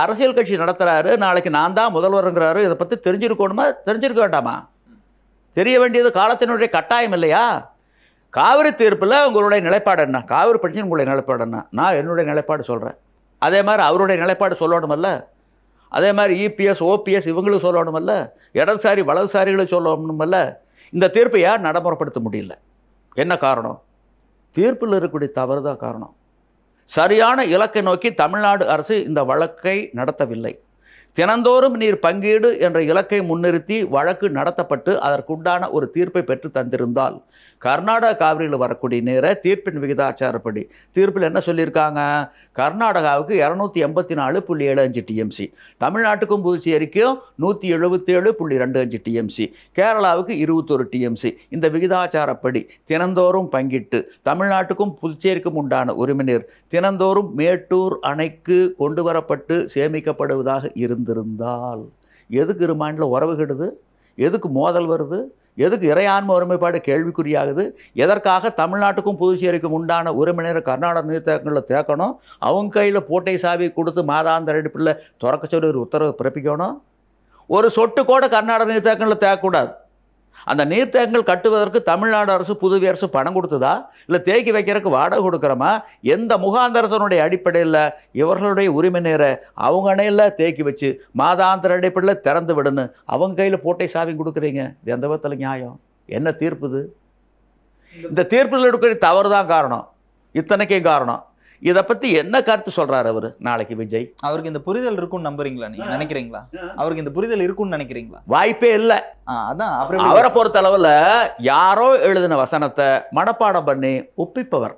அரசியல் கட்சி நடத்துகிறாரு, நாளைக்கு நான் தான் முதல்வருங்கிறாரு, இதை பற்றி தெரிஞ்சிருக்கணுமா தெரிஞ்சிருக்க வேண்டாமா? தெரிய வேண்டியது காலத்தினுடைய கட்டாயம் இல்லையா? காவிரி தீர்ப்பில் உங்களுடைய நிலைப்பாடு என்ன? காவிரி பிரச்சனை உங்களுடைய நிலைப்பாடு என்ன? நான் என்னுடைய நிலைப்பாடு சொல்கிறேன். அதே மாதிரி அவருடைய நிலைப்பாடு சொல்லணுமல்ல? அதே மாதிரி இபிஎஸ் ஓபிஎஸ் இவங்களுக்கு சொல்லணுமல்ல? இடதுசாரி வலதுசாரிகளுக்கு சொல்லணுமல்ல? இந்த தீர்ப்பை யார் நடைமுறைப்படுத்த முடியல? என்ன காரணம்? தீர்ப்பில் இருக்கக்கூடிய தவறு தான் காரணம். சரியான இலக்கை நோக்கி தமிழ்நாடு அரசு இந்த வழக்கை நடத்தவில்லை. தினந்தோறும் நீர் பங்கீடு என்ற இலக்கை முன்னிறுத்தி வழக்கு நடத்தப்பட்டு அதற்குண்டான ஒரு தீர்ப்பை பெற்று தந்திருந்தால் கர்நாடக காவிரியில் வரக்கூடிய நீரை தீர்ப்பின் விகிதாச்சாரப்படி தீர்ப்பில் என்ன சொல்லியிருக்காங்க? கர்நாடகாவுக்கு 284.75 டிஎம்சி, தமிழ்நாட்டுக்கும் புதுச்சேரிக்கும் 177.25 டிஎம்சி, கேரளாவுக்கு 21 டிஎம்சி. இந்த விகிதாச்சாரப்படி தினந்தோறும் பங்கிட்டு தமிழ்நாட்டுக்கும் புதுச்சேரிக்கும் உண்டான உரிமை நீர் தினந்தோறும் மேட்டூர் அணைக்கு கொண்டு வரப்பட்டு சேமிக்கப்படுவதாக இருந்திருந்தால் எதுக்கு ரிமாண்டில் உறவு கெடுது? எதுக்கு மோதல் வருது? எதுக்கு இறையாண்மை ஒருமைப்பாடு கேள்விக்குறியாகுது? எதற்காக தமிழ்நாட்டுக்கும் புதுச்சேரிக்கும் உண்டான உரிமையினரை கர்நாடக நீர்த்தேக்கங்களில் தேக்கணும்? அவங்க கையில் போட்டை சாவி கொடுத்து மாதாந்திர அடிப்பில் திறக்க சொல்லி ஒரு உத்தரவு பிறப்பிக்கணும்? ஒரு சொட்டு கூட கர்நாடக நீர்த்தேக்கங்களில் தேக்கக்கூடாது. அந்த நீர்த்தேக்கங்கள் கட்டுவதற்கு தமிழ்நாடு அரசு புதுவை அரசு பணம் கொடுத்ததா, இல்லை தேக்கி வைக்கிறதுக்கு வாடகை கொடுக்குறோமா? எந்த முகாந்தரத்தினுடைய அடிப்படையில் இவர்களுடைய உரிமை நீரை அவங்க அணையில் தேக்கி வச்சு மாதாந்திர அடிப்படையில் திறந்து விடுன்னு அவங்க கையில் போட்டை சாவி கொடுக்குறீங்க? இது எந்த விதத்தில் நியாயம்? என்ன தீர்ப்புது? இந்த தீர்ப்பில் எடுக்கிற தவறு தான் காரணம், இத்தனைக்கும் காரணம். இதை பற்றி என்ன கருத்து சொல்கிறார் அவர் நாளைக்கு விஜய்? அவருக்கு இந்த புரிதல் இருக்கும்னு நம்புறீங்களா? நீங்கள் நினைக்கிறீங்களா அவருக்கு இந்த புரிதல் இருக்கும்னு நினைக்கிறீங்களா? வாய்ப்பே இல்லை. அதான் அவரை பொறுத்த அளவில் யாரோ எழுதின வசனத்தை மனப்பாடம் பண்ணி ஒப்பிப்பவர்.